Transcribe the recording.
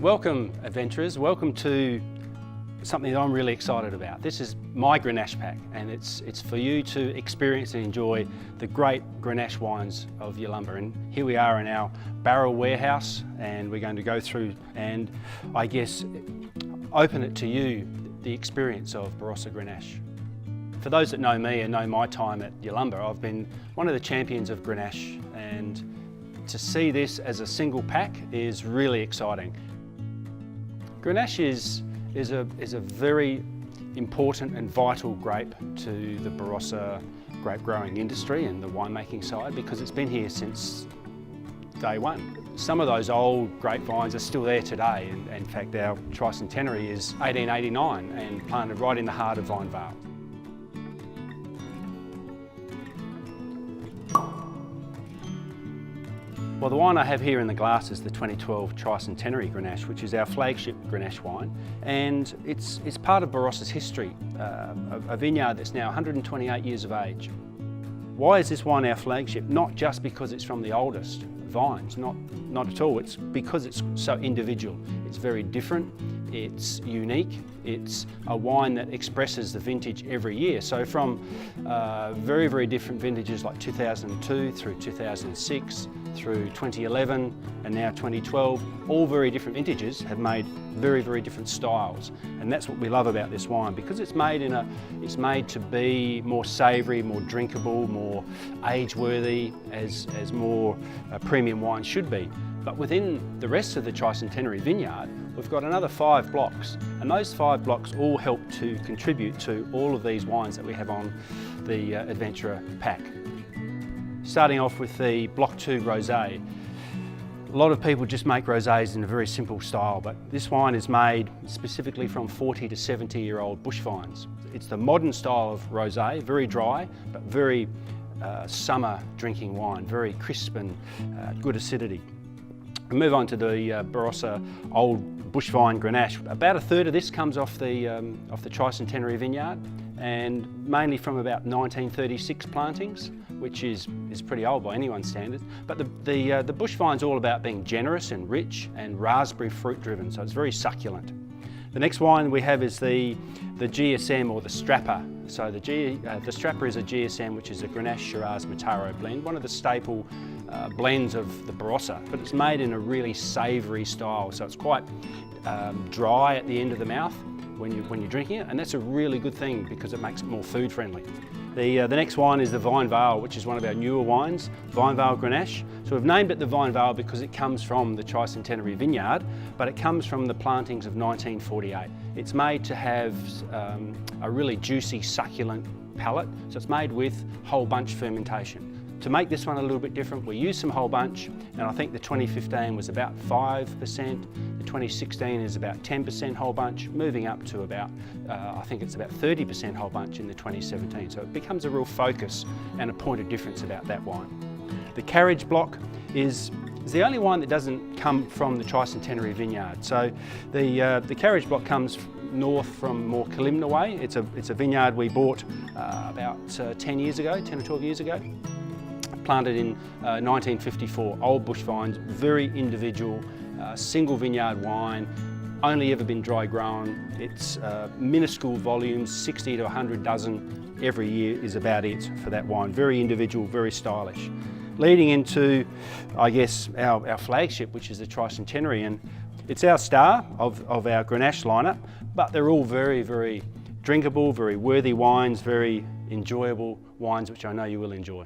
Welcome adventurers, welcome to something that I'm really excited about. This is my Grenache pack and it's for you to experience and enjoy the great Grenache wines of Yalumba. And here we are in our barrel warehouse and we're going to go through and I guess open it to you, the experience of Barossa Grenache. For those that know me and know my time at Yalumba, I've been one of the champions of Grenache, and to see this as a single pack is really exciting. Grenache is a very important and vital grape to the Barossa grape growing industry and the winemaking side because it's been here since day one. Some of those old grapevines are still there today, and in fact our TRI-CENTENARY is 1889 and planted right in the heart of VALE. Well, the wine I have here in the glass is the 2012 TRI-CENTENARY Grenache, which is our flagship Grenache wine, and it's part of Barossa's history, a vineyard that's now 128 years of age. Why is this wine our flagship? Not just because it's from the oldest vines, not at all. It's because it's so individual. It's very different, it's unique, it's a wine that expresses the vintage every year. So from very, very different vintages like 2002 through 2006, through 2011 and now 2012, all very different vintages have made very, very different styles. And that's what we love about this wine, because it's made to be more savoury, more drinkable, more age-worthy, as more premium wines should be. But within the rest of the TRI-CENTENARY vineyard, we've got another 5 blocks, and those 5 blocks all help to contribute to all of these wines that we have on the Adventurer pack. Starting off with the Block 2 Rosé. A lot of people just make rosés in a very simple style, but this wine is made specifically from 40 to 70-year-old bush vines. It's the modern style of rosé, very dry, but very summer drinking wine, very crisp and good acidity. We move on to the Barossa Old Bush Vine Grenache. About a third of this comes off the TRI-CENTENARY vineyard, and mainly from about 1936 plantings, which is pretty old by anyone's standards. But the bush vine's all about being generous and rich and raspberry fruit driven, so it's very succulent. The next wine we have is the GSM, or the Strapper. So the Strapper is a GSM, which is a Grenache SHIRAZ MATARO blend, one of the staple blends of the Barossa, but it's made in a really savoury style, so it's quite dry at the end of the mouth when you're drinking it, and that's a really good thing because it makes it more food friendly. The next wine is the VALE, which is one of our newer wines, VALE Grenache. So we've named it the VALE because it comes from the TRI-CENTENARY vineyard, but it comes from the plantings of 1948. It's made to have a really juicy, succulent palate, so it's made with whole bunch fermentation. To make this one a little bit different, we used some whole bunch, and I think the 2015 was about 5%, the 2016 is about 10% whole bunch, moving up to about, I think it's about 30% whole bunch in the 2017. So it becomes a real focus and a point of difference about that wine. The CARRIAGE block is the only wine that doesn't come from the TRI-CENTENARY vineyard. So the CARRIAGE block comes north from more Kalimna way. It's a vineyard we bought about 10 years ago, 10 or 12 years ago. Planted in 1954, old bush vines, very individual, single vineyard wine, only ever been dry grown. It's minuscule volumes, 60 to 100 dozen every year is about it for that wine. Very individual, very stylish. Leading into, I guess, our flagship, which is the TRI-CENTENARY, and it's our star of our Grenache lineup, but they're all very, very drinkable, very worthy wines, very enjoyable wines, which I know you will enjoy.